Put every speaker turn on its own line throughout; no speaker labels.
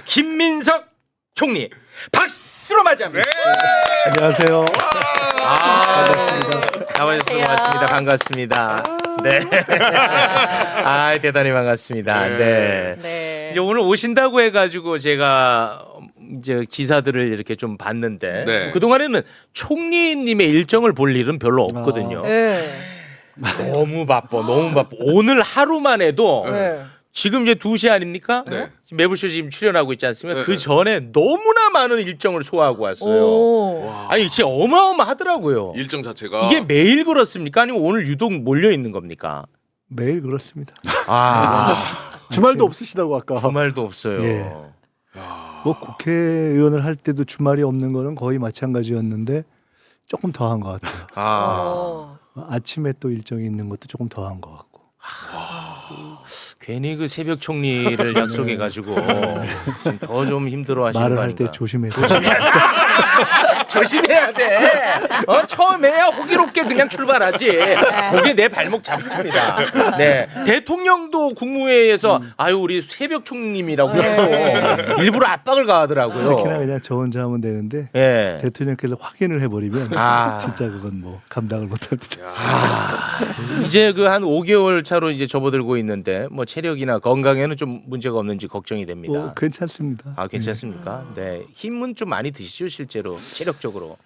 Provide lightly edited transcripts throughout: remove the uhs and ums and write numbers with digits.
김민석 총리 박수로 맞이합니다.
안녕하세요.
반갑습니다. 반갑습니다. 네. 대단히 반갑습니다. 네. 이제 오늘 오신다고 해가지고 제가 이제 기사들을 이렇게 좀 봤는데 그 동안에는 총리님의 일정을 볼 일은 별로 없거든요. 너무 바빠. 오늘 하루만 해도. 지금 이제 2시 아닙니까? 지금 매불쇼 지금 출연하고 있지 않습니까? 그 전에 너무나 많은 일정을 소화하고 왔어요. 아니 진짜 어마어마하더라고요.
일정 자체가
이게 매일 그렇습니까? 아니면 오늘 유독 몰려 있는 겁니까?
매일 그렇습니다.
주말도 없으시다고 아까.
주말도 없어요.
예. 뭐 국회의원을 할 때도 주말이 없는 거는 거의 마찬가지였는데 조금 더한 것 같아요. 아침에 또 일정이 있는 것도 조금 더한 것 같고.
괜히 그 새벽 총리를 약속해가지고 더 좀 힘들어하시는
말을
거
할
아닌가?
때 조심해서.
조심해야 돼. 처음에야 호기롭게 그냥 출발하지. 거기에 내 발목 잡습니다. 네. 대통령도 국무회의에서 아유 우리 새벽 총리님이라고 해서 일부러 압박을 가하더라고요.
특히나 그냥 저 혼자 하면 되는데
예.
대통령께서 확인을 해버리면 진짜 그건 뭐 감당을 못합니다.
이제 그 한 5개월 차로 이제 접어들고 있는데 뭐 체력이나 건강에는 좀 문제가 없는지 걱정이 됩니다.
뭐 괜찮습니다.
괜찮습니까? 네. 힘은 좀 많이 드시죠 실제로 체력적으로.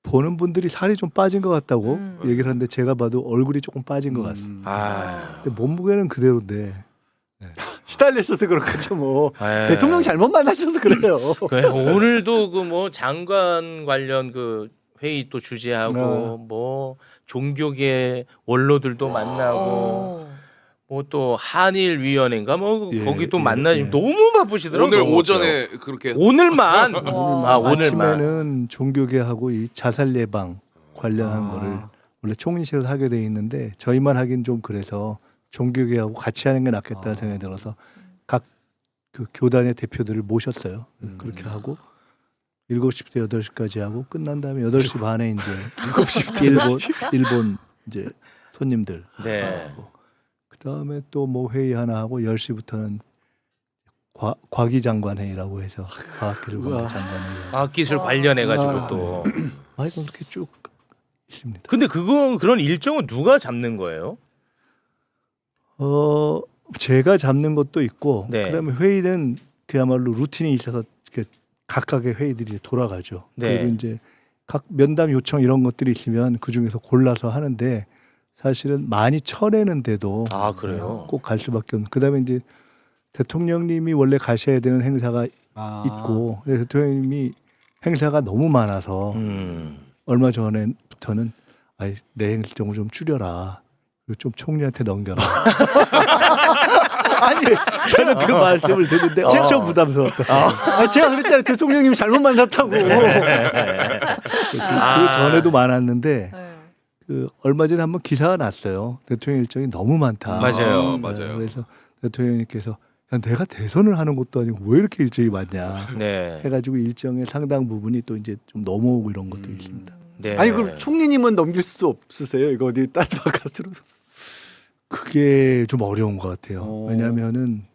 보는 분들이 살이 좀 빠진 것 같다고 얘기를 하는데 제가 봐도 얼굴이 조금 빠진 것 같습니다. 근데 몸무게는 그대로인데
시달리셔서 그렇겠죠 뭐. 대통령 잘못 만나셔서 그래요.
오늘도 그 뭐 장관 관련 그 회의 또 주재하고 뭐 종교계 원로들도 만나고 뭐 또 한일 위원회인가 뭐 거기 또 만나지 너무 바쁘시더라고요.
오늘 오전에 그렇게
오늘만
아침에는 종교계하고 이 자살 예방 관련한 거를 원래 총리실에서 하게 돼 있는데 저희만 하긴 좀 그래서 종교계하고 같이 하는 게 낫겠다는 생각이 들어서 각 그 교단의 대표들을 모셨어요. 그렇게 하고 7시부터 8시까지 하고 끝난 다음에 8시 반에 이제 7시부터 일본 이제 손님들 하고 그다음에 또 뭐 회의 하나 하고 10시부터는 과기장관 회의라고 해서 과학기술관 장관 회의.
과학기술 관련해 가지고 또
이건 이렇게 쭉 있습니다.
근데 그런 일정은 누가 잡는 거예요?
제가 잡는 것도 있고 그다음에 회의는 그야말로 루틴이 있어서 이렇게 각각의 회의들이 돌아가죠. 그리고 이제 각 면담 요청 이런 것들이 있으면 그 중에서 골라서 하는데 사실은 많이 쳐내는데도
그래요?
꼭 갈 수밖에 없는. 그다음에 이제 대통령님이 원래 가셔야 되는 행사가 있고 대통령님이 행사가 너무 많아서 얼마 전에부터는 내 일정을 좀 줄여라. 그리고 좀 총리한테 넘겨라. 아니 저는 그 말씀을 듣는데 엄청 부담스럽다.
제가 그랬잖아요. 대통령님 잘못 만났다고.
그 전에도 많았는데 그 얼마 전에 한번 기사가 났어요. 대통령 일정이 너무 많다.
맞아요.
그래서 대통령님께서 야, 내가 대선을 하는 것도 아니고 왜 이렇게 일정이 많냐 해가지고 일정의 상당 부분이 또 이제 좀 넘어오고 이런 것도 있습니다.
아니 그럼 총리님은 넘길 수 없으세요? 이거 어디 딴 바깥으로?
그게 좀 어려운 것 같아요. 왜냐하면은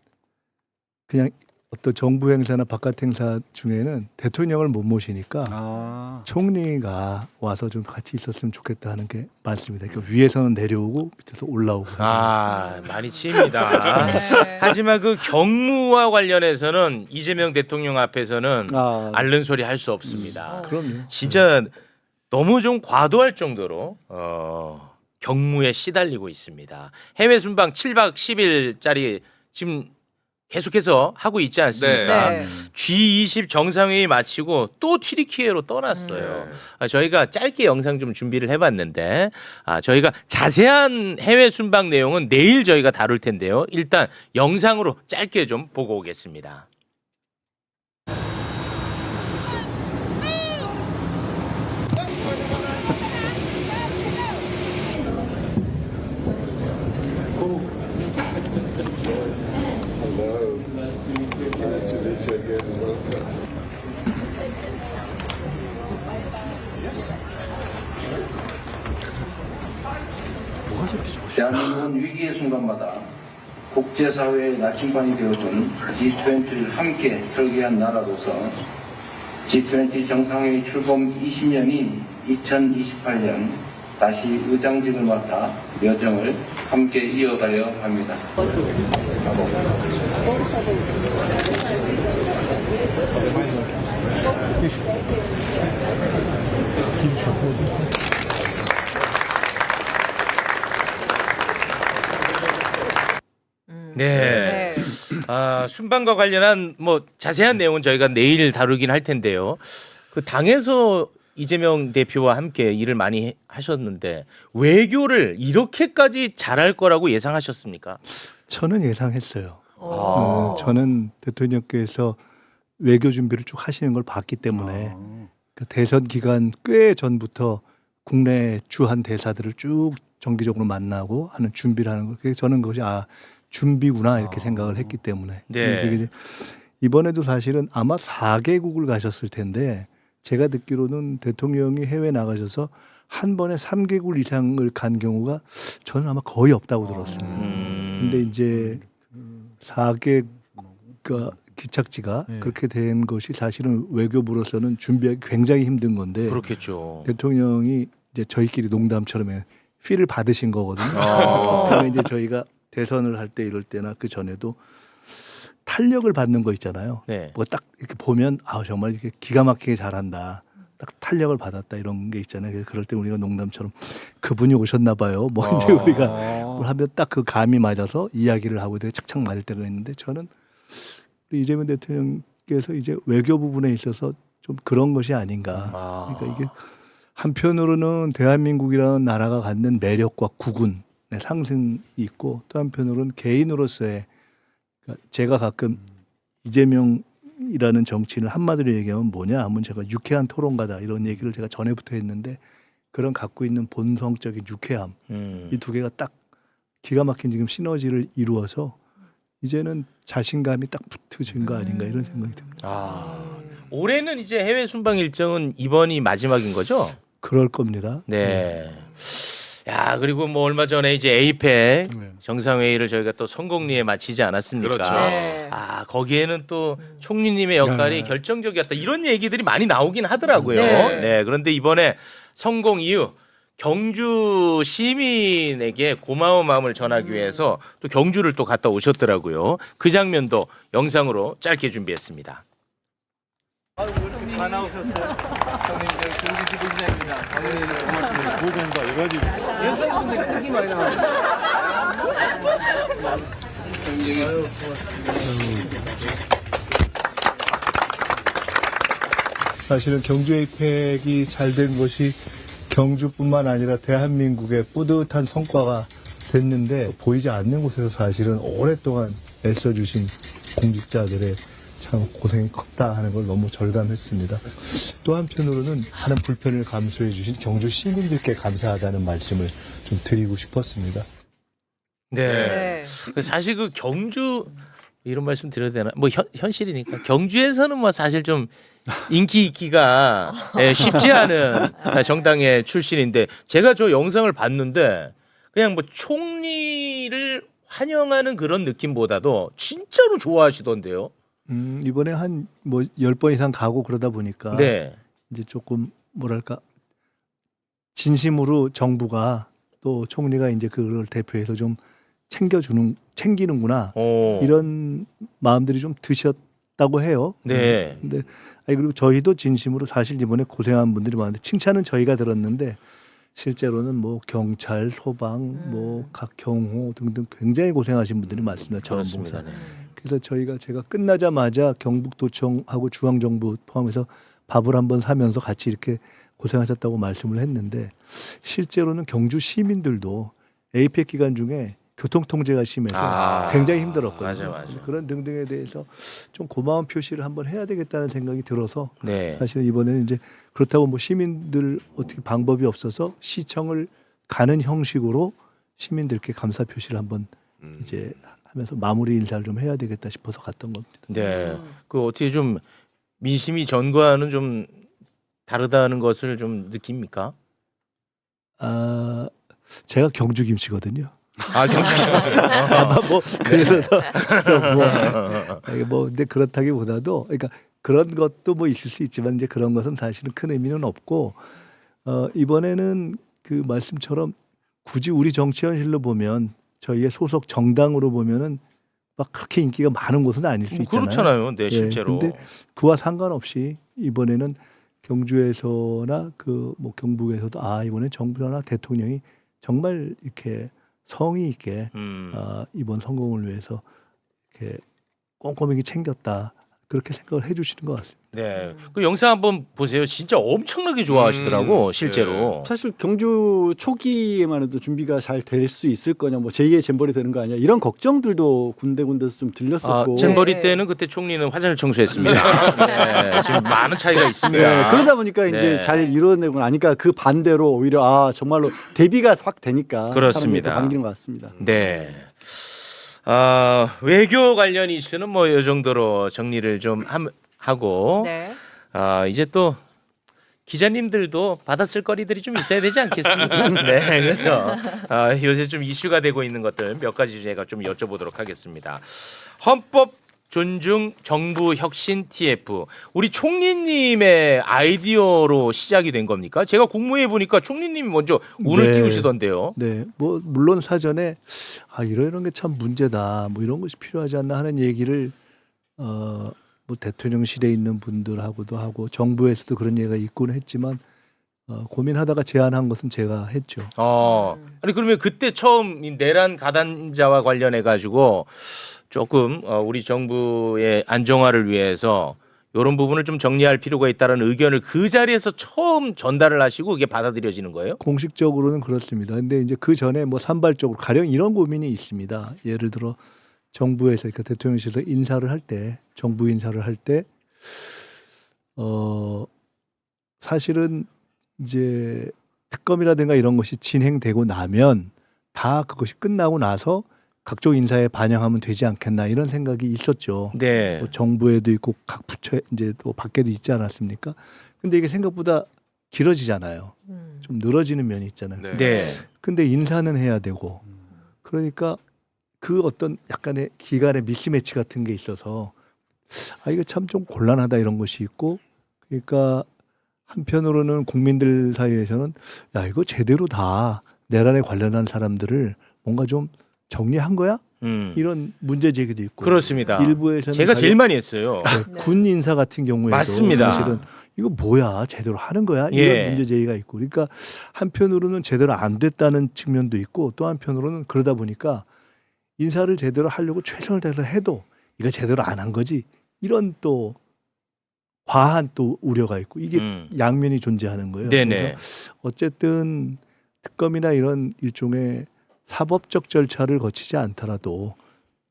그냥 어떤 정부 행사나 바깥 행사 중에는 대통령을 못 모시니까 총리가 와서 좀 같이 있었으면 좋겠다 하는 게 많습니다. 그러니까 위에서는 내려오고 밑에서 올라오고.
많이 치입니다. 하지만 그 경무와 관련해서는 이재명 대통령 앞에서는 앓는 소리 할 수 없습니다.
그럼요.
진짜 너무 좀 과도할 정도로 경무에 시달리고 있습니다. 해외 순방 7박 10일짜리 지금 계속해서 하고 있지 않습니까? G20 정상회의 마치고 또 튀르키예로 떠났어요. 저희가 짧게 영상 좀 준비를 해봤는데 저희가 자세한 해외 순방 내용은 내일 저희가 다룰 텐데요. 일단 영상으로 짧게 좀 보고 오겠습니다.
대한민국은 위기의 순간마다
국제사회의 나침반이 되어준 G20를 함께 설계한 나라로서 G20 정상회의 출범 20년인 2028년 다시 의장직을 맡아 여정을 함께 이어가려 합니다.
네. 순방과 관련한 뭐 자세한 내용은 저희가 내일 다루긴 할 텐데요. 그 당에서 이재명 대표와 함께 일을 많이 하셨는데 외교를 이렇게까지 잘할 거라고 예상하셨습니까?
저는 예상했어요.
아.
저는 대통령께서 외교 준비를 쭉 하시는 걸 봤기 때문에 그 대선 기간 꽤 전부터 국내 주한 대사들을 쭉 정기적으로 만나고 하는 준비를 하는 거. 그래서 저는 그것이 준비구나 이렇게 생각을 했기 때문에.
네.
그래서 이제 이번에도 사실은 아마 4개국을 가셨을 텐데 제가 듣기로는 대통령이 해외 나가셔서 한 번에 3개국 이상을 간 경우가 저는 아마 거의 없다고 들었습니다. 근데 이제 4개 기착지가 그렇게 된 것이 사실은 외교부로서는 준비하기 굉장히 힘든 건데
그렇겠죠.
대통령이 이제 저희끼리 농담처럼 피를 받으신 거거든요. 그러면 이제 저희가 대선을 할 때 이럴 때나 그 전에도 탄력을 받는 거 있잖아요.
네.
뭐 딱 이렇게 보면 정말 이렇게 기가 막히게 잘한다. 딱 탄력을 받았다 이런 게 있잖아요. 그래서 그럴 때 우리가 농담처럼 그분이 오셨나 봐요. 뭐 이제 우리가 뭘 하면 딱 그 감이 맞아서 이야기를 하고 되게 착착 맞을 때가 있는데 저는 우리 이재명 대통령께서 이제 외교 부분에 있어서 좀 그런 것이 아닌가. 그러니까 이게 한편으로는 대한민국이라는 나라가 갖는 매력과 구군의 상승이 있고 또 한편으로는 개인으로서의 그러니까 제가 가끔 이재명이라는 정치인을 한마디로 얘기하면 뭐냐 하면 제가 유쾌한 토론가다 이런 얘기를 제가 전에부터 했는데 그런 갖고 있는 본성적인 유쾌함 이 두 개가 딱 기가 막힌 지금 시너지를 이루어서 이제는 자신감이 딱 붙으신 거 아닌가 이런 생각이 듭니다.
올해는 이제 해외 순방 일정은 이번이 마지막인 거죠?
그럴 겁니다.
네. 야, 그리고 뭐 얼마 전에 이제 에이펙 정상회의를 저희가 또 성공리에 마치지 않았습니까?
그렇죠.
네.
거기에는 또 총리님의 역할이 결정적이었다. 이런 얘기들이 많이 나오긴 하더라고요.
네.
네. 그런데 이번에 성공 이후 경주 시민에게 고마운 마음을 전하기 위해서 또 경주를 또 갔다 오셨더라고요. 그 장면도 영상으로 짧게 준비했습니다.
다 나오셨어요. 형님들 김기식 인사입니다. 고맙습니다. 보전과 이거지. 여성분들이 크기 많이 나와요.
사실은 경주 에이펙이 잘 된 것이 경주뿐만 아니라 대한민국의 뿌듯한 성과가 됐는데 보이지 않는 곳에서 사실은 오랫동안 애써주신 공직자들의 참 고생이 컸다 하는 걸 너무 절감했습니다. 또 한편으로는 많은 불편을 감수해 주신 경주 시민들께 감사하다는 말씀을 좀 드리고 싶었습니다.
네. 사실 그 경주 이런 말씀 드려도 되나? 뭐 현실이니까 경주에서는 뭐 사실 좀 인기 있기가 쉽지 않은 정당의 출신인데 제가 저 영상을 봤는데 그냥 뭐 총리를 환영하는 그런 느낌보다도 진짜로 좋아하시던데요.
이번에 한 뭐 10번 이상 가고 그러다 보니까
네.
이제 조금 뭐랄까 진심으로 정부가 또 총리가 이제 그걸 대표해서 좀 챙기는구나 이런 마음들이 좀 드셨다고 해요.
네.
근데 그리고 저희도 진심으로 사실 이번에 고생한 분들이 많은데 칭찬은 저희가 들었는데 실제로는 뭐 경찰, 소방, 뭐 각 경호 등등 굉장히 고생하신 분들이 많습니다. 자원봉사.
그렇습니다. 네.
그래서 제가 끝나자마자 경북도청하고 중앙정부 포함해서 밥을 한번 사면서 같이 이렇게 고생하셨다고 말씀을 했는데 실제로는 경주 시민들도 에이펙 기간 중에 교통통제가 심해서 굉장히 힘들었거든요.
맞아요.
그런 등등에 대해서 좀 고마운 표시를 한번 해야 되겠다는 생각이 들어서
네.
사실 이번에는 이제 그렇다고 뭐 시민들 어떻게 방법이 없어서 시청을 가는 형식으로 시민들께 감사 표시를 한번 이제 하면서 마무리 인사를 좀 해야 되겠다 싶어서 갔던 겁니다.
네. 그 어떻게 좀 민심이 전과는 좀 다르다는 것을 좀 느낍니까?
제가 경주 김씨거든요.
아 경축 선수.
아마 뭐 그래서 뭐 근데 그렇다기보다도 그러니까 그런 것도 뭐 있을 수 있지만 이제 그런 것은 사실은 큰 의미는 없고 이번에는 그 말씀처럼 굳이 우리 정치 현실로 보면 저희의 소속 정당으로 보면은 막 그렇게 인기가 많은 곳은 아닐 수 있잖아요.
그렇잖아요. 네, 실제로.
근데 그와 상관없이 이번에는 경주에서나 그 뭐 경북에서도 이번에 정부나 대통령이 정말 이렇게 성의 있게 이번 성공을 위해서 이렇게 꼼꼼하게 챙겼다 그렇게 생각을 해주시는 것 같습니다.
네. 그 영상 한번 보세요. 진짜 엄청나게 좋아하시더라고 실제로.
사실 경주 초기에만 해도 준비가 잘 될 수 있을 거냐, 뭐 제2의 잼버리 되는 거 아니야, 이런 걱정들도 군데군데서 좀 들렸었고.
잼버리
네.
때는 그때 총리는 화장을 청소했습니다. 네, 지금 많은 차이가 있습니다.
그러다 보니까 이제
네.
잘 이뤄내고 나니까 그 반대로 오히려 정말로 대비가 확 되니까
그렇습니다.
사람들이 반기는 것 같습니다.
네. 외교 관련 이슈는 뭐 이 정도로 정리를 좀 하고
네.
이제 또 기자님들도 받았을 거리들이 좀 있어야 되지 않겠습니까? 네, 그래서 요새 좀 이슈가 되고 있는 것들 몇 가지 제가 좀 여쭤보도록 하겠습니다. 헌법 존중 정부 혁신 TF 우리 총리님의 아이디어로 시작이 된 겁니까? 제가 국무회의 보니까 총리님이 먼저 운을
네.
띄우시던데요.
네, 뭐 물론 사전에 이런 게 참 문제다, 뭐 이런 것이 필요하지 않나 하는 얘기를 뭐 대통령실에 있는 분들하고도 하고 정부에서도 그런 얘기가 있곤 했지만 고민하다가 제안한 것은 제가 했죠.
아니 그러면 그때 처음 이 내란 가담자와 관련해 가지고 조금 우리 정부의 안정화를 위해서 이런 부분을 좀 정리할 필요가 있다는 의견을 그 자리에서 처음 전달을 하시고 이게 받아들여지는 거예요?
공식적으로는 그렇습니다. 근데 이제 그 전에 뭐 산발적으로 가령 이런 고민이 있습니다. 예를 들어 정부에서 그러니까 대통령실에서 인사를 할 때, 정부 인사를 할 때 사실은 이제 특검이라든가 이런 것이 진행되고 나면 다 그것이 끝나고 나서 각종 인사에 반영하면 되지 않겠나 이런 생각이 있었죠.
네.
뭐 정부에도 있고 각 부처에 이제 또 밖에도 있지 않았습니까? 근데 이게 생각보다 길어지잖아요. 좀 늘어지는 면이 있잖아요.
네.
근데 인사는 해야 되고 그러니까 그 어떤 약간의 기간의 미스매치 같은 게 있어서 이거 참 좀 곤란하다 이런 것이 있고 그러니까 한편으로는 국민들 사이에서는 이거 제대로 다 내란에 관련한 사람들을 뭔가 좀 정리한 거야? 이런 문제 제기도 있고
그렇습니다.
일부에서는
제가 제일 많이 했어요.
군 인사 같은 경우에도
맞습니다.
사실은 이거 뭐야 제대로 하는 거야 이런
예.
문제 제기가 있고 그러니까 한편으로는 제대로 안 됐다는 측면도 있고 또 한편으로는 그러다 보니까 인사를 제대로 하려고 최선을 다해서 해도 이거 제대로 안 한 거지 이런 또 과한 또 우려가 있고 이게 양면이 존재하는 거예요.
네네.
그래서 어쨌든 특검이나 이런 일종의 사법적 절차를 거치지 않더라도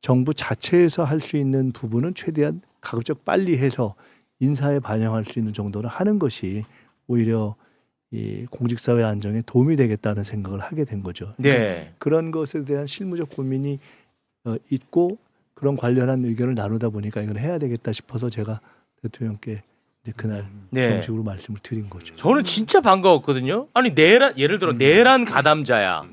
정부 자체에서 할 수 있는 부분은 최대한 가급적 빨리 해서 인사에 반영할 수 있는 정도는 하는 것이 오히려 이 공직사회 안정에 도움이 되겠다는 생각을 하게 된 거죠.
네.
그런 것에 대한 실무적 고민이 있고 그런 관련한 의견을 나누다 보니까 이건 해야 되겠다 싶어서 제가 대통령께 이제 그날
네.
정식으로 말씀을 드린 거죠.
저는 진짜 반가웠거든요. 아니 내란 예를 들어 내란 가담자야.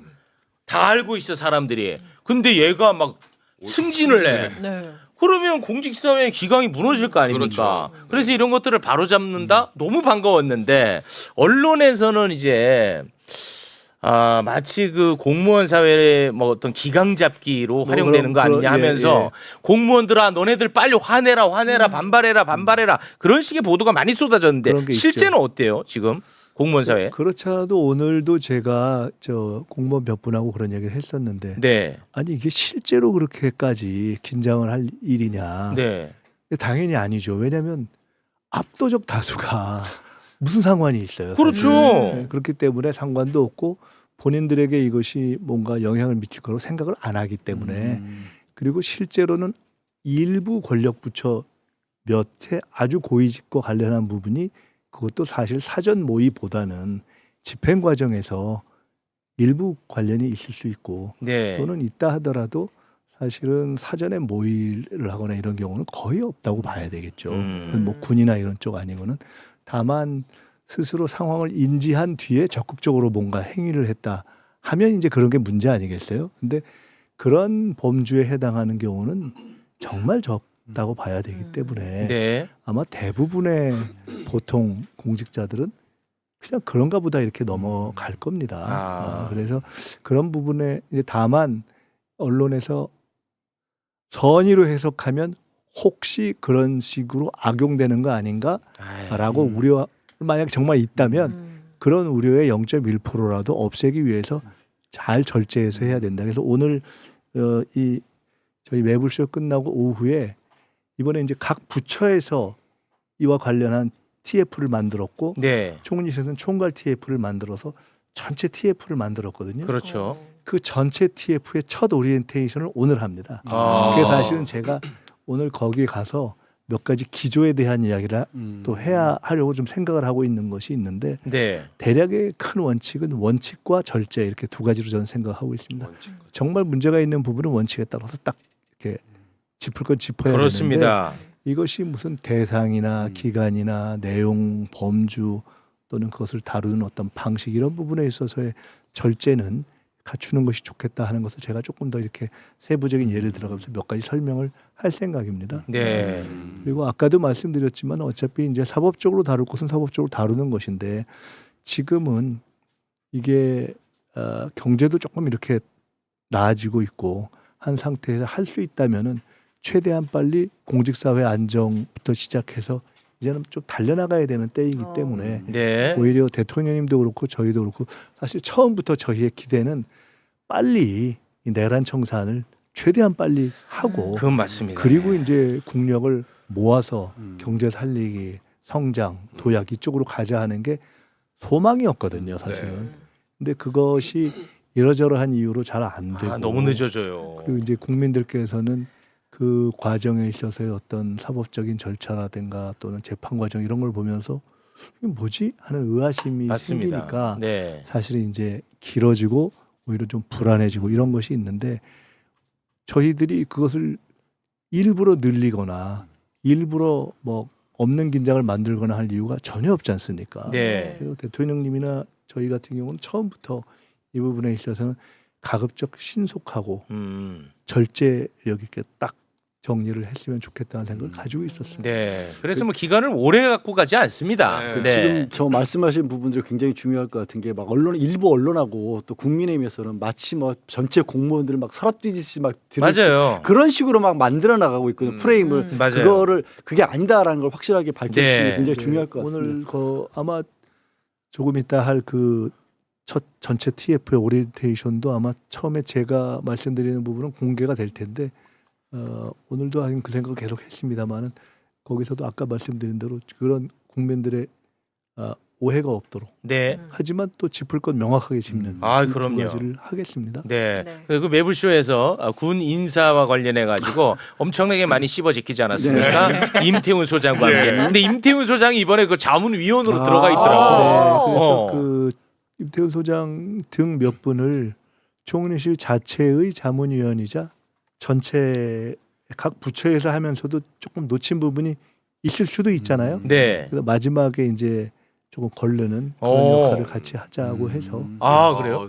다 알고 있어 사람들이. 근데 얘가 막 승진을 해.
네.
그러면 공직사회 기강이 무너질 거 아닙니까?
그렇죠.
그래서 이런 것들을 바로잡는다? 너무 반가웠는데 언론에서는 이제 마치 그 공무원 사회의 뭐 어떤 기강 잡기로 활용되는 거 아니냐 하면서 공무원들아 너네들 빨리 화내라 반발해라 그런 식의 보도가 많이 쏟아졌는데
그런 게
실제는 어때요 지금 공무원 사회?
그렇지 않아도 오늘도 제가 저 공무원 몇 분하고 그런 얘기를 했었는데
네,
아니 이게 실제로 그렇게까지 긴장을 할 일이냐?
네,
당연히 아니죠. 왜냐하면 압도적 다수가 무슨 상관이 있어요.
그렇죠.
네, 그렇기 때문에 상관도 없고 본인들에게 이것이 뭔가 영향을 미칠 거라고 생각을 안 하기 때문에 그리고 실제로는 일부 권력 부처 몇에 아주 고위직과 관련한 부분이 그것도 사실 사전 모의보다는 집행 과정에서 일부 관련이 있을 수 있고
네.
또는 있다 하더라도 사실은 사전에 모의를 하거나 이런 경우는 거의 없다고 봐야 되겠죠. 뭐 군이나 이런 쪽 아니고는 다만 스스로 상황을 인지한 뒤에 적극적으로 뭔가 행위를 했다 하면 이제 그런 게 문제 아니겠어요? 근데 그런 범주에 해당하는 경우는 정말 적다고 봐야 되기 때문에
네.
아마 대부분의 보통 공직자들은 그냥 그런가 보다 이렇게 넘어갈 겁니다. 그래서 그런 부분에 이제 다만 언론에서 선의로 해석하면 혹시 그런 식으로 악용되는 거 아닌가라고 우려 만약 정말 있다면 그런 우려의 0.1%라도 없애기 위해서 잘 절제해서 해야 된다. 그래서 오늘 이 저희 매불쇼 끝나고 오후에 이번에 이제 각 부처에서 이와 관련한 TF를 만들었고
네.
총리실에서는 총괄 TF를 만들어서 전체 TF를 만들었거든요.
그렇죠.
그 전체 TF의 첫 오리엔테이션을 오늘 합니다.
아.
그래서 사실은 제가 오늘 거기에 가서 몇 가지 기조에 대한 이야기를 또 하려고 좀 생각을 하고 있는 것이 있는데
네.
대략의 큰 원칙은 원칙과 절제 이렇게 두 가지로 저는 생각하고 있습니다. 정말 문제가 있는 부분은 원칙에 따라서 딱 이렇게 짚을 건 짚어야 되는데
그렇습니다.
이것이 무슨 대상이나 기간이나 내용, 범주 또는 그것을 다루는 어떤 방식 이런 부분에 있어서의 절제는 갖추는 것이 좋겠다 하는 것을 제가 조금 더 이렇게 세부적인 예를 들어가면서 몇 가지 설명을 할 생각입니다.
네.
그리고 아까도 말씀드렸지만 어차피 이제 사법적으로 다룰 것은 사법적으로 다루는 것인데 지금은 이게 경제도 조금 이렇게 나아지고 있고 한 상태에서 할 수 있다면은 최대한 빨리 공직사회 안정부터 시작해서 이제는 좀 달려나가야 되는 때이기 때문에
네.
오히려 대통령님도 그렇고 저희도 그렇고 사실 처음부터 저희의 기대는 빨리 이 내란 청산을 최대한 빨리 하고
그건 맞습니다.
그리고 이제 국력을 모아서 경제 살리기, 성장, 도약 이쪽으로 가자 하는 게 소망이었거든요, 사실은. 근데 그것이 이러저러한 이유로 잘 안 되고
너무 늦어져요.
그리고 이제 국민들께서는 그 과정에 있어서의 어떤 사법적인 절차라든가 또는 재판 과정 이런 걸 보면서 이게 뭐지 하는 의아심이
맞습니다.
생기니까
네.
사실은 이제 길어지고 오히려 좀 불안해지고 이런 것이 있는데 저희들이 그것을 일부러 늘리거나 일부러 뭐 없는 긴장을 만들거나 할 이유가 전혀 없지 않습니까?
네.
그리고 대통령님이나 저희 같은 경우는 처음부터 이 부분에 있어서는 가급적 신속하고 절제력 있게 딱 정리를 했으면 좋겠다는 생각을 가지고 있었습니다.
네. 그래서 뭐 기간을 오래 갖고 가지 않습니다.
네.
네.
지금 저 말씀하신 부분들이 굉장히 중요할 것 같은 게 막 언론 일부 언론하고 또 국민의힘에서는 마치 뭐 전체 공무원들을 막 서랍 뒤지듯이 막
맞아요.
그런 식으로 막 만들어 나가고 있거든요. 프레임을
맞아요.
그거를 그게 아니다라는 걸 확실하게 밝혀주시는
네.
게 굉장히 중요할 것 같습니다.
오늘 아마 조금 이따 할 그 첫 전체 TF의 오리엔테이션도 아마 처음에 제가 말씀드리는 부분은 공개가 될 텐데 오늘도 하긴 그 생각을 계속 했습니다만은 거기서도 아까 말씀드린 대로 그런 국민들의 오해가 없도록
네.
하지만 또 짚을 건 명확하게 짚는 두
그럼요.
가지를 하겠습니다.
네.
네.
그 매불쇼에서 군 인사와 관련해 가지고 엄청나게 많이 씹어제끼지 않았습니까? 임태훈 소장과 함께. 근데 임태훈 소장이 이번에 그 자문위원으로 들어가 있더라고.
네, 그래서
어.
그 임태훈 소장 등 몇 분을 총리실 자체의 자문위원이자 전체 각 부처에서 하면서도 조금 놓친 부분이 있을 수도 있잖아요.
네.
그래서 마지막에 이제 조금 걸르는 그런
오.
역할을 같이 하자고 해서
그래요?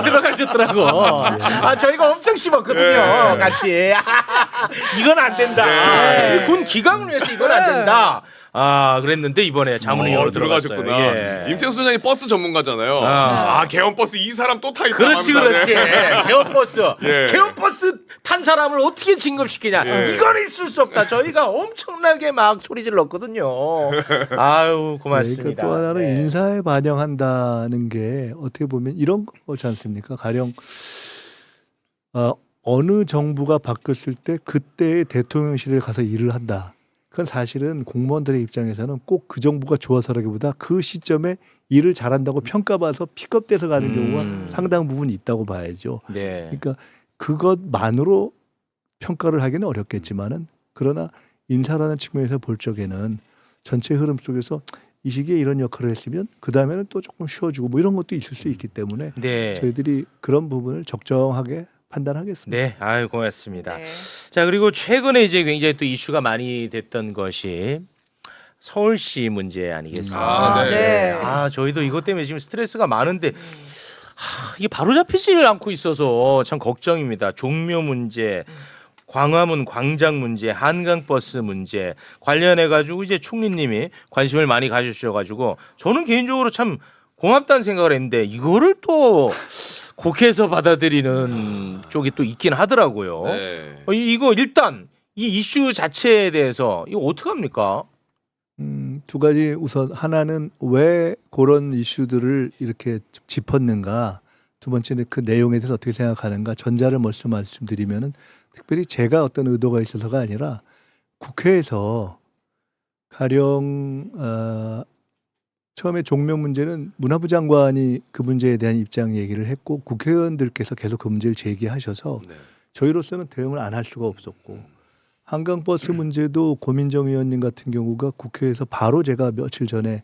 들어가셨더라고. 저희가 엄청 씹었거든요.
네.
같이. 이건 안 된다.
네.
군 기강을 위해서 이건 안 된다. 그랬는데 이번에 자문위원으로 들어갔어요.
들어가셨구나. 임태훈 소장이 버스 전문가잖아요. 개원 버스 이 사람 또 타 있다.
그렇지. 개업버스.
예.
개업버스 탄 사람을 어떻게 진급시키냐.
예.
이건 있을 수 없다. 저희가 엄청나게 막 소리 질렀거든요. 아유, 고맙습니다.
그러니까 또 하나는
네.
인사에 반영한다는 게 어떻게 보면 이런 거지 않습니까? 가령 어느 정부가 바뀌었을 때 그때의 대통령실에 가서 일을 한다. 그건 사실은 공무원들의 입장에서는 꼭 그 정부가 좋아서라기보다 그 시점에 일을 잘한다고 평가받아서 픽업돼서 가는 경우가 상당 부분 있다고 봐야죠.
네.
그러니까 그것만으로 평가를 하기는 어렵겠지만은 그러나 인사라는 측면에서 볼 적에는 전체 흐름 속에서 이 시기에 이런 역할을 했으면 그 다음에는 또 조금 쉬어주고 뭐 이런 것도 있을 수 있기 때문에
네.
저희들이 그런 부분을 적정하게 판단하겠습니다.
네, 아유 고맙습니다.
네.
자 그리고 최근에 이제 굉장히 또 이슈가 많이 됐던 것이 서울시 문제 아니겠습니까?
아, 네.
네.
저희도 이것 때문에 지금 스트레스가 많은데 이게 바로 잡히지를 않고 있어서 참 걱정입니다. 종묘 문제, 광화문 광장 문제, 한강버스 문제 관련해 가지고 이제 총리님이 관심을 많이 가지셔 가지고 저는 개인적으로 참 고맙다는 생각을 했는데 이거를 또 국회에서 받아들이는 쪽이 또 있긴 하더라고요.
네.
이거 일단 이 이슈 자체에 대해서 이거 어떻게 합니까?
두 가지 우선 하나는 왜 그런 이슈들을 이렇게 짚었는가, 두 번째는 그 내용에 대해서 어떻게 생각하는가. 전자를 먼저 말씀드리면은 특별히 제가 어떤 의도가 있어서가 아니라 국회에서 가령 처음에 종묘 문제는 문화부 장관이 그 문제에 대한 입장 얘기를 했고 국회의원들께서 계속 그 문제를 제기하셔서
네.
저희로서는 대응을 안 할 수가 없었고, 한강버스 문제도 고민정 의원님 같은 경우가 국회에서 바로 제가 며칠 전에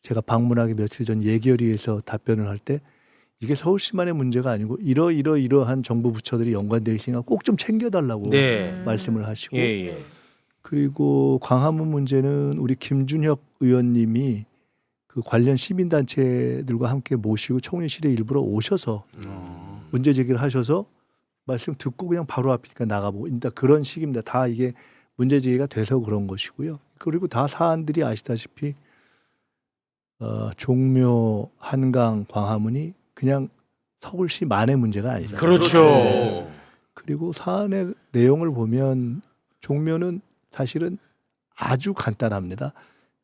제가 방문하기 며칠 전 예결위에서 답변을 할 때 이게 서울시만의 문제가 아니고 이러한 정부 부처들이 연관되어 있으니까 꼭 좀 챙겨달라고
네.
말씀을 하시고,
예.
그리고 광화문 문제는 우리 김준혁 의원님이 그 관련 시민단체들과 함께 모시고 총리실에 일부러 오셔서 문제 제기를 하셔서 말씀 듣고 그냥 바로 앞이니까 나가보고 일단 그런 식입니다. 다 이게 문제 제기가 돼서 그런 것이고요. 그리고 다 사안들이 아시다시피 종묘, 한강, 광화문이 그냥 서울시만의 문제가 아니잖아요.
그렇죠.
그리고 사안의 내용을 보면 종묘는 사실은 아주 간단합니다.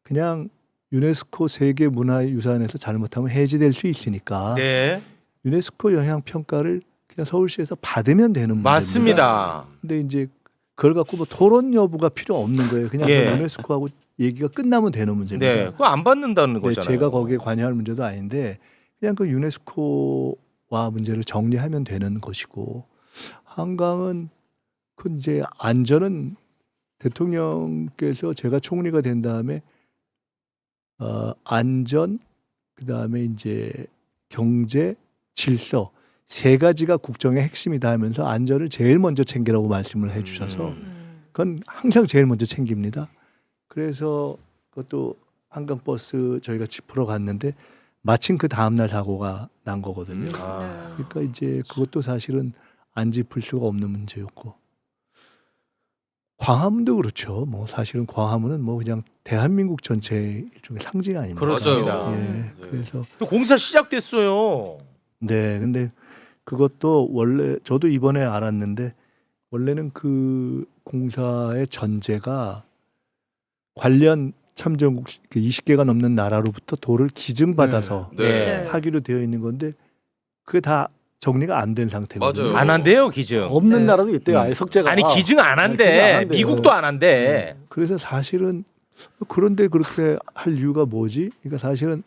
그냥 유네스코 세계 문화유산에서 잘못하면 해지될 수 있으니까
네.
유네스코 영향 평가를 그냥 서울시에서 받으면 되는 문제입니다.
맞습니다.
근데 이제 그걸 갖고 뭐 토론 여부가 필요 없는 거예요. 그냥
예.
그 유네스코하고 얘기가 끝나면 되는 문제입니다.
네. 그거 안 받는다는
네,
거잖아요.
제가 거기에 관여할 문제도 아닌데 그냥 그 유네스코와 문제를 정리하면 되는 것이고, 한강은 그 이제 안전은 대통령께서 제가 총리가 된 다음에 안전, 그 다음에 이제 경제, 질서 세 가지가 국정의 핵심이다 하면서 안전을 제일 먼저 챙기라고 말씀을 해주셔서 그건 항상 제일 먼저 챙깁니다. 그래서 그것도 한강버스 저희가 짚으러 갔는데 마침 그 다음날 사고가 난 거거든요. 그러니까 이제 그것도 사실은 안 짚을 수가 없는 문제였고, 광화문도 그렇죠. 뭐 사실은 광화문은 뭐 그냥 대한민국 전체의 일종의 상징 아닙니까?
그렇습니다.
맞아요.
예,
네.
그래서
또 공사 시작됐어요.
네, 근데 그것도 원래 저도 이번에 알았는데 원래는 그 공사의 전제가 관련 참전국 20개가 넘는 나라로부터 도를 기증받아서
네.
하기로 되어 있는 건데 그게 다 정리가 안 된 상태거든요.
맞아요.
안 한대요 기증.
없는
네.
나라도 있대요. 아예 석재가.
아니 기증 안
기증 안
한대.
한대요.
미국도 안 한대.
그래서 사실은 그런데 그렇게 할 이유가 뭐지? 그러니까 사실은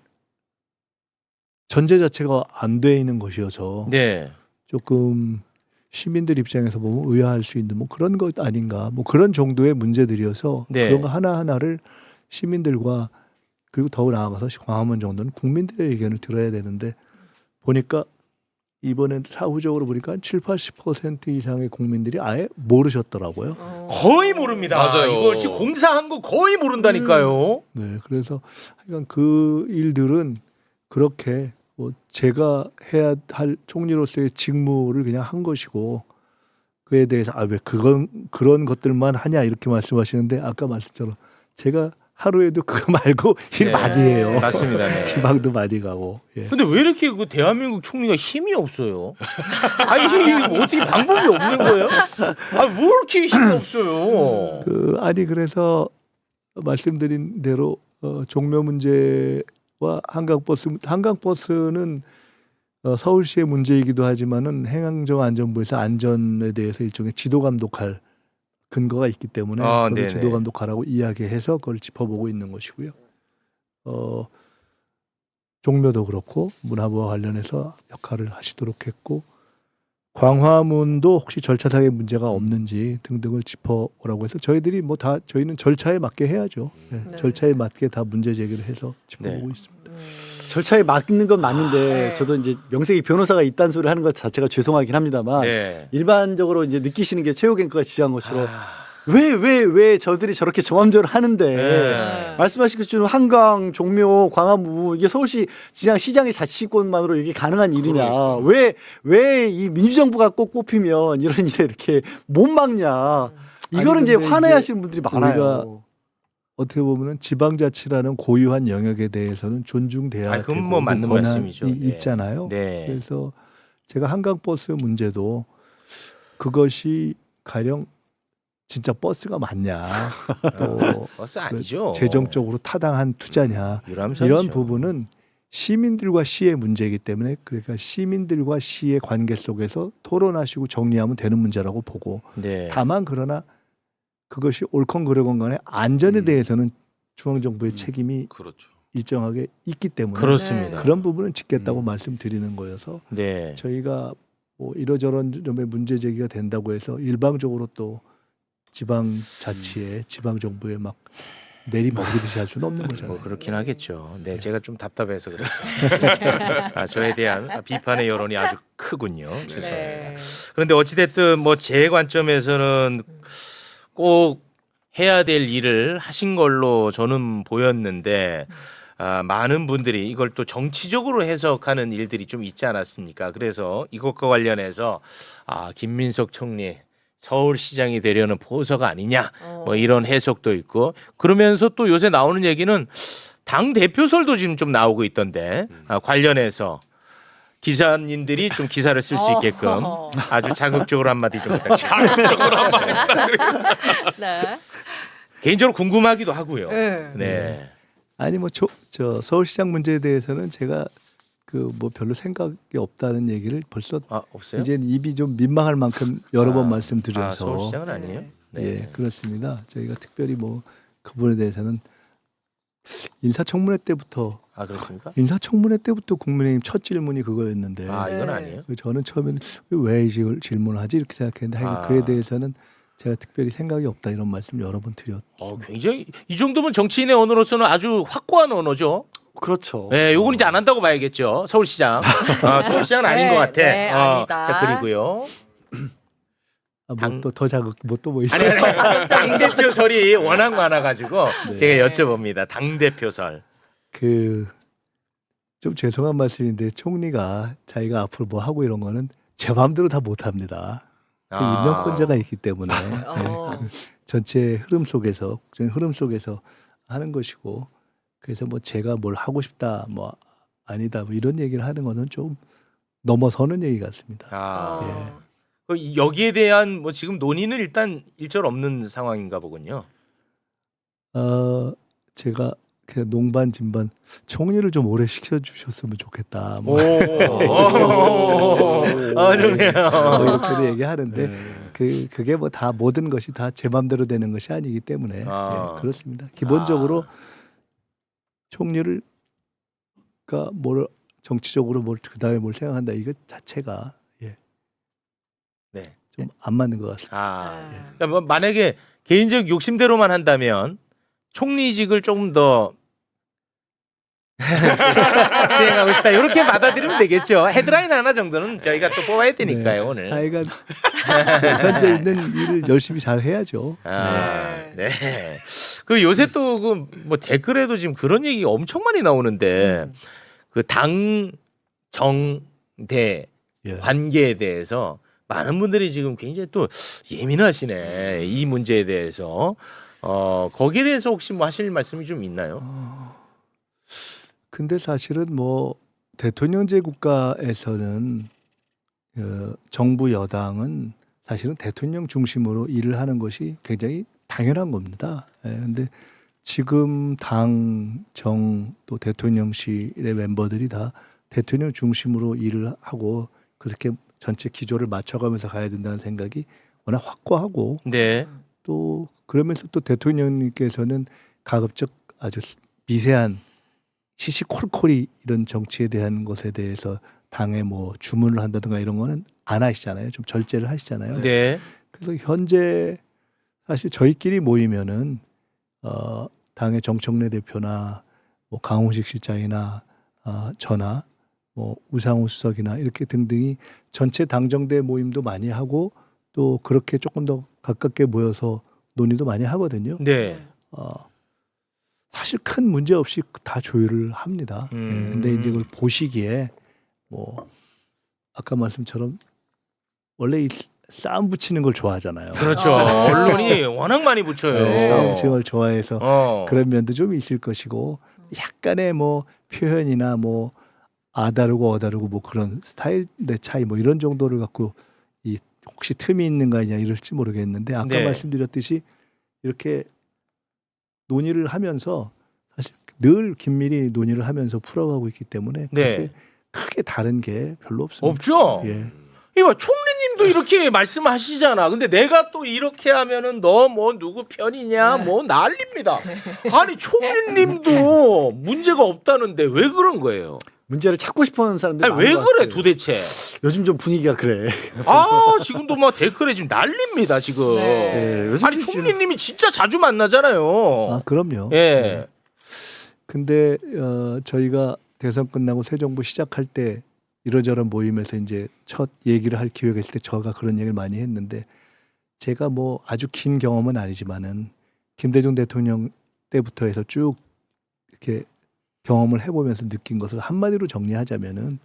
전제 자체가 안 돼 있는 것이어서
네.
조금 시민들 입장에서 보면 의아할 수 있는 뭐 그런 것 아닌가, 뭐 그런 정도의 문제들이어서
네.
그런 거 하나하나를 시민들과 그리고 더 나아가서 광화문 정도는 국민들의 의견을 들어야 되는데 보니까 이번엔 사후적으로 보니까 한 7~80% 이상의 국민들이 아예 모르셨더라고요.
거의 모릅니다.
맞아요.
이거 지금 공사한 거 거의 모른다니까요.
네, 그래서 하여간 그 일들은 그렇게 뭐 제가 해야 할 총리로서의 직무를 그냥 한 것이고 그에 대해서 왜 그런 것들만 하냐 이렇게 말씀하시는데 아까 말씀처럼 제가 하루에도 그거 말고 일
네.
많이 해요.
맞습니다. 네.
지방도 많이 가고. 예.
근데 왜 이렇게 그 대한민국 총리가 힘이 없어요? 아니 이게 어떻게 방법이 없는 거예요? 아왜 이렇게 힘이 없어요?
아니 그래서 말씀드린 대로 종묘 문제와 한강버스는 서울시의 문제이기도 하지만은 행정안전부에서 안전에 대해서 일종의 지도 감독할 근거가 있기 때문에 그걸
네네.
지도 감독하라고 이야기해서 그걸 짚어보고 있는 것이고요. 종묘도 그렇고 문화부와 관련해서 역할을 하시도록 했고 광화문도 혹시 절차상의 문제가 없는지 등등을 짚어오라고 해서 저희들이 뭐 다 저희는 절차에 맞게 해야죠. 네,
네.
절차에 맞게 다 문제 제기를 해서 짚어보고
네.
있습니다.
절차에 맞는 건 맞는데
네.
저도 이제 명색이 변호사가 이딴 소리를 하는 것 자체가 죄송하긴 합니다만
네.
일반적으로 이제 느끼시는 게 최욱 앵커가 지시한 것처럼 왜 저들이 저렇게 저맘대로 하는데
네.
말씀하신 것처럼 한강, 종묘, 광화문 이게 서울시 그냥 시장의 자치권만으로 이게 가능한 일이냐? 왜 이 민주정부가 꼭 뽑히면 이런 일에 이렇게 못 막냐? 이거는
아니,
이제
근데
화내하시는 분들이 많아요.
우리가 어떻게 보면은 지방자치라는 고유한 영역에 대해서는 존중돼야
아, 그건
되고
뭐 맞는
권한이
말씀이죠. 예.
있잖아요.
네.
그래서 제가 한강버스 문제도 그것이 가령 진짜 버스가 맞냐 또
버스 아니죠.
재정적으로 타당한 투자냐
유람선이죠.
이런 부분은 시민들과 시의 문제이기 때문에 그러니까 시민들과 시의 관계 속에서 토론하시고 정리하면 되는 문제라고 보고
네.
다만 그러나 그것이 옳건 그르건 간에 안전에 대해서는 중앙정부의 책임이
그렇죠.
일정하게 있기 때문에
그렇습니다.
그런 부분은 지켰다고 말씀드리는 거여서
네.
저희가 뭐 이러저런 점의 문제 제기가 된다고 해서 일방적으로 또 지방자치에 지방정부에 막 내리먹이듯이 할 수는 없는 거잖아요.
뭐 그렇긴 하겠죠. 네, 제가 좀 답답해서 그래요. 아, 저에 대한 비판의 여론이 아주 크군요. 죄송합니다.
네.
그런데 어찌됐든 뭐 제 관점에서는 꼭 해야 될 일을 하신 걸로 저는 보였는데 많은 분들이 이걸 또 정치적으로 해석하는 일들이 좀 있지 않았습니까? 그래서 이것과 관련해서 김민석 총리 서울시장이 되려는 포서가 아니냐 뭐 이런 해석도 있고 그러면서 또 요새 나오는 얘기는 당 대표설도 지금 좀 나오고 있던데 관련해서 기자님들이 좀 기사를 쓸 수 있게끔 아주 자극적으로 한마디 좀 부탁드립니다.
네.
개인적으로 궁금하기도 하고요.
네.
네.
아니 뭐 저 서울시장 문제에 대해서는 제가 그 뭐 별로 생각이 없다는 얘기를 벌써
없어요?
이제 입이 좀 민망할 만큼 여러 번 말씀드려서
서울시장은 아니에요?
네.
예 그렇습니다. 저희가 특별히 뭐 그분에 대해서는 인사청문회 때부터
그렇습니까?
국민의힘 첫 질문이 그거였는데
이건
네.
아니에요?
저는 처음에는 왜 이 질문을 하지 이렇게 생각했는데 하여간 그에 대해서는 제가 특별히 생각이 없다 이런 말씀 여러 번 드렸죠.
굉장히 이 정도면 정치인의 언어로서는 아주 확고한 언어죠.
그렇죠.
네, 요건 이제 안 한다고 봐야겠죠. 서울시장. 서울시장은 아닌
네,
것 같아.
네, 아니다.
자 그리고요.
뭐또 더 자극 뭐또 뭐
아니 당 대표설이 워낙 많아가지고 제가 여쭤봅니다. 당 대표설.
그 좀 죄송한 말씀인데 총리가 자기가 앞으로 뭐 하고 이런 거는 제 마음대로 다 못합니다. 그 임명권자가 있기 때문에 전체 흐름 속에서 국정 흐름 속에서 하는 것이고 그래서 뭐 제가 뭘 하고 싶다 뭐 아니다 뭐 이런 얘기를 하는 거는 좀 넘어서는 얘기 같습니다. 예.
여기에 대한 뭐 지금 논의는 일단 일절 없는 상황인가 보군요.
제가 그냥 농반 진반 총리를 좀 오래 시켜주셨으면 좋겠다. 뭐
좋네요.
그렇게 얘기하는데 그게 뭐 다 모든 것이 다 제 맘대로 되는 것이 아니기 때문에 예, 그렇습니다. 기본적으로 총리를 뭘 정치적으로 뭘 그다음에 뭘 생각한다 이거 자체가 좀 안 맞는 것 같습니다.
그러니까 뭐 만약에 개인적 욕심대로만 한다면 총리직을 조금 더 수행하고 싶다 이렇게 받아들이면 되겠죠. 헤드라인 하나 정도는 저희가 또 뽑아야 되니까요. 오늘.
하여간 현재 있는 일을 열심히 잘 해야죠.
네. 그 요새 또 그 뭐 댓글에도 지금 그런 얘기가 엄청 많이 나오는데 그 당 정대 관계에 대해서 많은 분들이 지금 굉장히 또 예민하시네 이 문제에 대해서 거기에 대해서 혹시 뭐 하실 말씀이 좀 있나요?
근데 사실은 뭐 대통령제 국가에서는 정부 여당은 사실은 대통령 중심으로 일을 하는 것이 굉장히 당연한 겁니다. 근데 지금 당, 정, 또 대통령실의 멤버들이 다 대통령 중심으로 일을 하고 그렇게 전체 기조를 맞춰가면서 가야 된다는 생각이 워낙 확고하고
네.
또 그러면서 또 대통령님께서는 가급적 아주 미세한 시시콜콜이 이런 정치에 대한 것에 대해서 당에 뭐 주문을 한다든가 이런 거는 안 하시잖아요. 좀 절제를 하시잖아요.
네.
그래서 현재 사실 저희끼리 모이면은 당의 정청래 대표나 뭐 강훈식 실장이나 저나 뭐 우상호 수석이나 이렇게 등등이 전체 당정대 모임도 많이 하고 또 그렇게 조금 더 가깝게 모여서 논의도 많이 하거든요.
네.
사실 큰 문제 없이 다 조율을 합니다. 근데 이제 그걸 보시기에 뭐 아까 말씀처럼 원래 이 싸움 붙이는 걸 좋아하잖아요.
그렇죠. 언론이 워낙 많이 붙여요.
네, 싸움 붙이는 걸 좋아해서 그런 면도 좀 있을 것이고 약간의 뭐 표현이나 뭐 아다르고 어다르고 뭐 그런 스타일의 차이 뭐 이런 정도를 갖고 이 혹시 틈이 있는 거 아니냐 이럴지 모르겠는데 아까
네.
말씀드렸듯이 이렇게 논의를 하면서 사실 늘 긴밀히 논의를 하면서 풀어가고 있기 때문에
네.
크게 다른 게 별로 없습니다.
없죠.
예.
이봐 총리님도 이렇게 말씀하시잖아. 근데 내가 또 이렇게 하면은 너 뭐 누구 편이냐 뭐 난립니다. 아니 총리님도 문제가 없다는데 왜 그런 거예요?
문제를 찾고 싶어하는 사람들이
아니, 왜
많은 것
그래
같아요.
도대체?
요즘 좀 분위기가 그래.
아 지금도 막 댓글에 지금 난립니다 지금.
네, 요즘
아니 총리님이 진짜 자주 만나잖아요.
아 그럼요.
예.
근데 저희가 대선 끝나고 새 정부 시작할 때 이러저런 모임에서 이제 첫 얘기를 할 기회가 있을 때 저가 그런 얘기를 많이 했는데 제가 뭐 아주 긴 경험은 아니지만은 김대중 대통령 때부터 해서 쭉 이렇게 경험을 해보면서 느낀 것을 한마디로 정리하자면은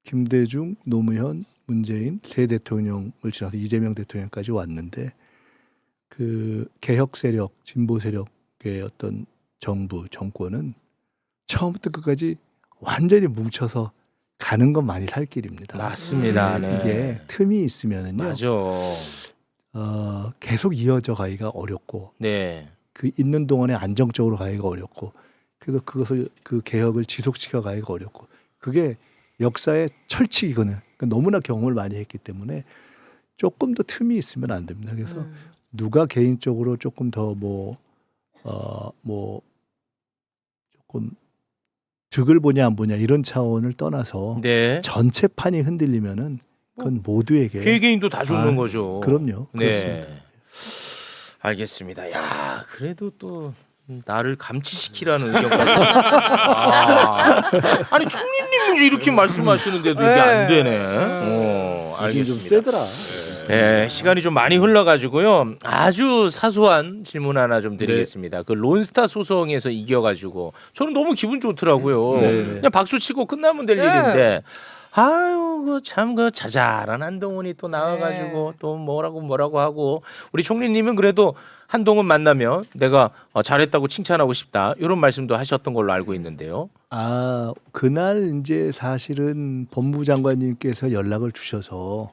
김대중, 노무현, 문재인 세 대통령을 지나서 이재명 대통령까지 왔는데 그 개혁 세력, 진보 세력의 어떤 정부, 정권은 처음부터 끝까지 완전히 뭉쳐서 가는 건 많이 살 길입니다.
맞습니다. 네.
이게 틈이 있으면은요.
맞아.
계속 이어져 가기가 어렵고
네.
그 있는 동안에 안정적으로 가기가 어렵고 그래서 그것을 그 개혁을 지속시켜 가기가 어렵고 그게 역사의 철칙이거든요. 그러니까 너무나 경험을 많이 했기 때문에 조금 더 틈이 있으면 안 됩니다. 그래서 누가 개인적으로 조금 더 뭐 조금 득을 보냐 안 보냐 이런 차원을 떠나서
네.
전체 판이 흔들리면은 그건 모두에게
회계인도 다 죽는
아,
거죠.
그럼요.
네.
그렇습니다.
알겠습니다. 야, 그래도 또 나를 감치시키라는 의견까지. 아니 총리님이 이렇게 말씀하시는데도 이게 안 되네.
이게 좀
알겠습니다.
세더라.
네, 시간이 좀 많이 흘러가지고요. 아주 사소한 질문 하나 좀 드리겠습니다. 그 론스타 소송에서 이겨가지고 저는 너무 기분 좋더라고요.
네.
그냥 박수 치고 끝나면 될 일인데. 아유, 그 자잘한 한동훈이 또 나와가지고 또 뭐라고 하고 우리 총리님은 그래도 한동훈 만나면 내가 잘했다고 칭찬하고 싶다 이런 말씀도 하셨던 걸로 알고 있는데요.
아 그날 이제 사실은 법무부 장관님께서 연락을 주셔서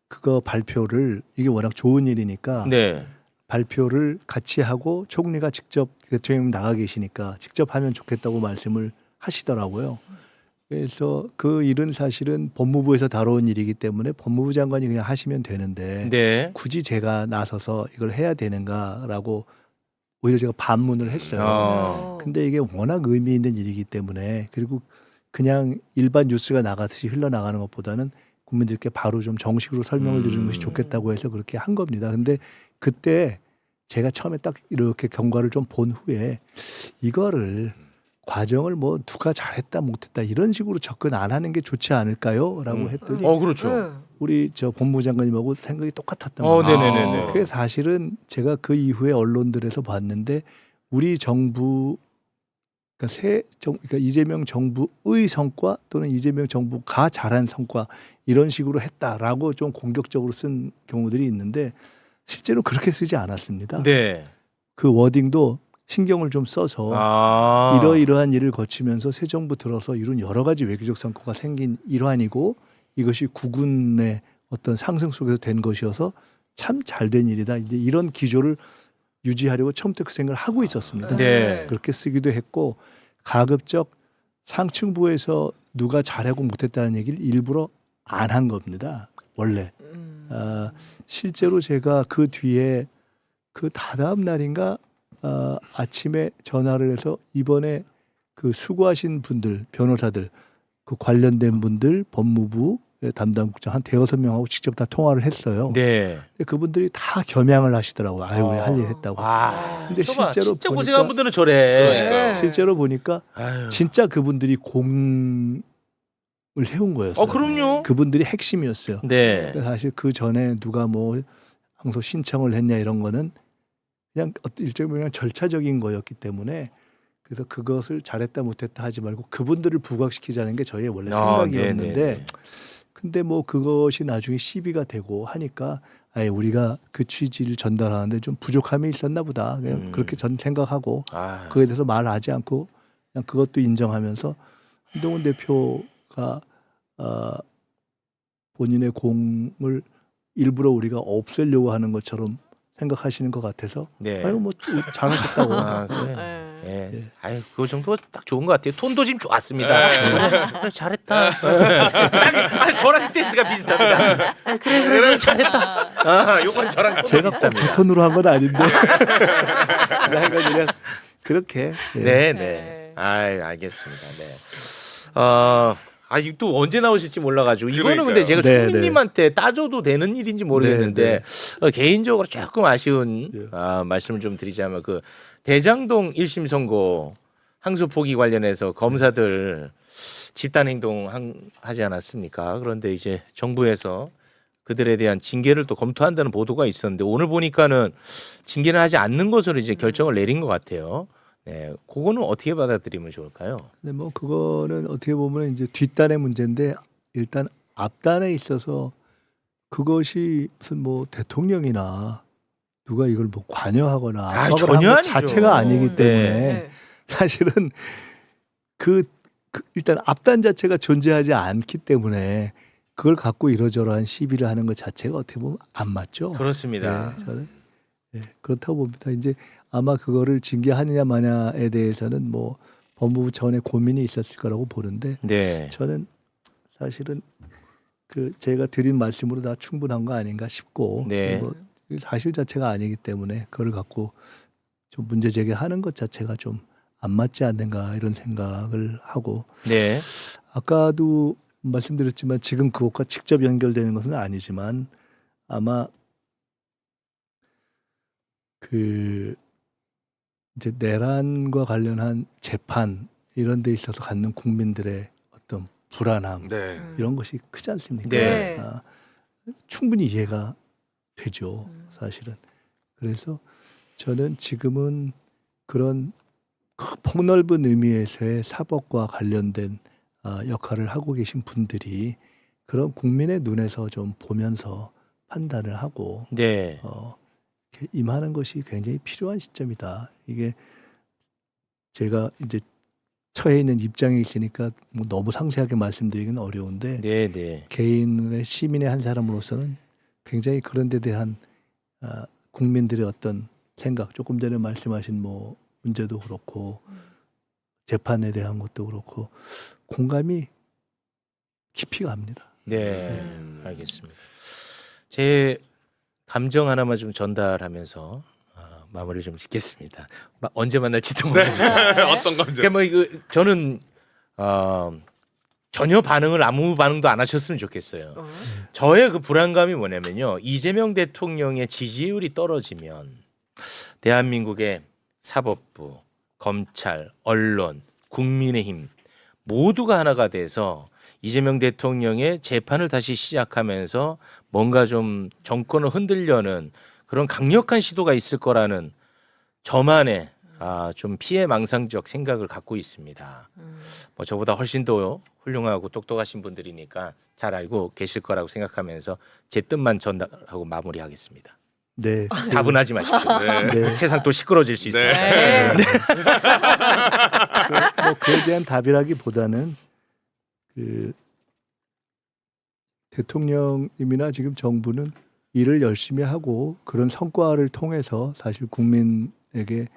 그거 발표를 이게 워낙 좋은 일이니까
네,
발표를 같이 하고 총리가 직접 대통령 나가 계시니까 직접 하면 좋겠다고 말씀을 하시더라고요. 그래서 그 일은 사실은 법무부에서 다뤄온 일이기 때문에 법무부 장관이 그냥 하시면 되는데
네.
굳이 제가 나서서 이걸 해야 되는가라고 오히려 제가 반문을 했어요. 근데 이게 워낙 의미 있는 일이기 때문에 그리고 그냥 일반 뉴스가 나가듯이 흘러나가는 것보다는 국민들께 바로 좀 정식으로 설명을 드리는 것이 좋겠다고 해서 그렇게 한 겁니다. 근데 그때 제가 처음에 딱 이렇게 경과를 좀 본 후에 이거를 과정을 뭐 누가 잘했다 못했다 이런 식으로 접근 안 하는 게 좋지 않을까요? 라고 했더니
그렇죠.
우리 저 법무부 장관님하고 생각이 똑같았던 거예요.
네네네.
그게 사실은 제가 그 이후에 언론들에서 봤는데 우리 정부 그러니까 이재명 정부의 성과 또는 이재명 정부가 잘한 성과 이런 식으로 했다라고 좀 공격적으로 쓴 경우들이 있는데 실제로 그렇게 쓰지 않았습니다.
네.
그 워딩도 신경을 좀 써서 이러이러한 일을 거치면서 새 정부 들어서 이룬 여러 가지 외교적 성과가 생긴 일환이고 이것이 국군의 어떤 상승 속에서 된 것이어서 참 잘된 일이다. 이제 이런 기조를 유지하려고 처음부터 그 생각을 하고 있었습니다.
네.
그렇게 쓰기도 했고 가급적 상층부에서 누가 잘하고 못했다는 얘기를 일부러 안 한 겁니다. 원래. 실제로 제가 그 뒤에 그 다다음 날인가 아침에 전화를 해서 이번에 그 수고하신 분들 변호사들 그 관련된 분들 법무부 담당국장 한 대여섯 명하고 직접 다 통화를 했어요.
네.
근데 그분들이 다 겸양을 하시더라고요. 아유 우리 할 일 했다고.
근데
실제로
진짜
보니까-
고생한 분들은 저래.
그러니까요.
실제로 보니까
아유.
진짜 그분들이 공을 해온 거였어요.
그럼요.
그분들이 핵심이었어요.
네.
사실 그 전에 누가 뭐 항소 신청을 했냐 이런 거는 그냥 일종의 그냥 절차적인 거였기 때문에 그래서 그것을 잘했다 못했다 하지 말고 그분들을 부각시키자는 게 저희의 원래 생각이었는데
네네네.
근데 뭐 그것이 나중에 시비가 되고 하니까 아예 우리가 그 취지를 전달하는데 좀 부족함이 있었나 보다. 그냥 그렇게 전 생각하고
아,
그에 대해서 말하지 않고 그냥 그것도 인정하면서 한동훈 대표가 본인의 공을 일부러 우리가 없애려고 하는 것처럼 생각하시는 것 같아서
네.
아유 뭐 잘하셨다고.
아, 그래.
네.
예. 아유, 그 정도 딱 좋은 것 같아요. 톤도 지금 좋았습니다. 그래, 잘했다. 저랑 스탠스가 비슷합니다. 그래, 잘했다. 요건 저랑 톤도
제가 꼭
비슷합니다.
그 톤으로 한 건 아닌데 그냥 그렇게 예.
네, 네.
네.
아, 알겠습니다. 네. 이거 또 언제 나오실지 몰라가지고 이거는 근데 제가
네,
총리님한테 따져도 되는 일인지 모르겠는데
네,
개인적으로 조금 아쉬운
예.
말씀을 좀 드리자면 그 대장동 1심 선고 항소 포기 관련해서 검사들 집단 행동 하지 않았습니까? 그런데 이제 정부에서 그들에 대한 징계를 또 검토한다는 보도가 있었는데 오늘 보니까는 징계를 하지 않는 것으로 이제 결정을 내린 것 같아요. 네, 그거는 어떻게 받아들이면 좋을까요?
근데 뭐 그거는 어떻게 보면 이제 뒷단의 문제인데 일단 앞단에 있어서 그것이 무슨 뭐 대통령이나 누가 이걸 뭐 관여하거나 압박을
전혀
한 것
아니죠.
자체가 아니기 때문에
네.
사실은 그 일단 앞단 자체가 존재하지 않기 때문에 그걸 갖고 이러저러한 시비를 하는 것 자체가 어떻게 보면 안 맞죠.
그렇습니다.
네, 저는 그렇다고 봅니다. 이제 아마 그거를 징계하느냐 마냐에 대해서는 뭐 법무부 차원의 고민이 있었을 거라고 보는데
네.
저는 사실은 그 제가 드린 말씀으로 다 충분한 거 아닌가 싶고
네.
뭐 사실 자체가 아니기 때문에 그걸 갖고 좀 문제 제기하는 것 자체가 좀 안 맞지 않는가 이런 생각을 하고
네.
아까도 말씀드렸지만 지금 그것과 직접 연결되는 것은 아니지만 아마 그 이제 내란과 관련한 재판 이런 데 있어서 갖는 국민들의 어떤 불안함
네.
이런 것이 크지 않습니까?
네.
충분히 이해가 되죠, 사실은. 그래서 저는 지금은 그런 폭넓은 의미에서의 사법과 관련된 역할을 하고 계신 분들이 그런 국민의 눈에서 좀 보면서 판단을 하고
네.
이렇게 임하는 것이 굉장히 필요한 시점이다. 이게 제가 이제 처해 있는 입장에 있으니까 뭐 너무 상세하게 말씀드리기는 어려운데
네, 네.
개인의 시민의 한 사람으로서는 굉장히 그런 데 대한 국민들의 어떤 생각, 조금 전에 말씀하신 뭐 문제도 그렇고 재판에 대한 것도 그렇고 공감이 깊이 갑니다.
네. 알겠습니다. 제 감정 하나만 좀 전달하면서 마무리를 좀 짓겠습니다. 언제 만날지도 모르겠습니다.
어떤 감정?
그러니까 뭐 이거 저는 전혀 아무 반응도 안 하셨으면 좋겠어요. 저의 그 불안감이 뭐냐면요. 이재명 대통령의 지지율이 떨어지면 대한민국의 사법부, 검찰, 언론, 국민의힘 모두가 하나가 돼서 이재명 대통령의 재판을 다시 시작하면서 뭔가 좀 정권을 흔들려는 그런 강력한 시도가 있을 거라는 저만의 좀 피해망상적 생각을 갖고 있습니다. 뭐 저보다 훨씬 더 훌륭하고 똑똑하신 분들이니까 잘 알고 계실 거라고 생각하면서 제 뜻만 전달하고 마무리하겠습니다.
네.
답은 하지 마십시오.
네.
세상 또 시끄러질 수 있어요.
네.
뭐 그에 대한 답이라기보다는 그 대통령님이나 지금 정부는 일을 열심히 하고 그런 성과를 통해서 사실 국민에게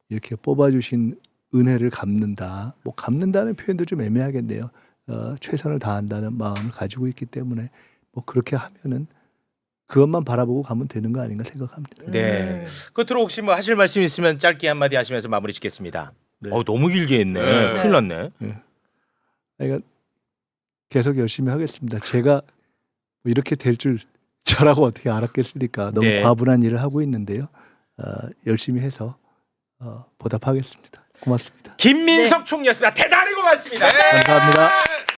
이렇게 뽑아주신 은혜를 갚는다. 뭐 갚는다는 표현도 좀 애매하겠네요. 최선을 다한다는 마음을 가지고 있기 때문에 뭐 그렇게 하면은 그것만 바라보고 가면 되는 거 아닌가 생각합니다.
네. 끝으로 혹시 뭐 하실 말씀 있으면 짧게 한마디 하시면서 마무리 짓겠습니다.
네.
너무 길게 했네.
네.
큰일 났네.
그러니까 계속 열심히 하겠습니다. 제가 뭐 이렇게 될 줄 저라고 어떻게 알았겠습니까? 너무
네.
과분한 일을 하고 있는데요. 열심히 해서 보답하겠습니다. 고맙습니다.
김민석 총리였습니다. 대단히 고맙습니다.
감사합니다.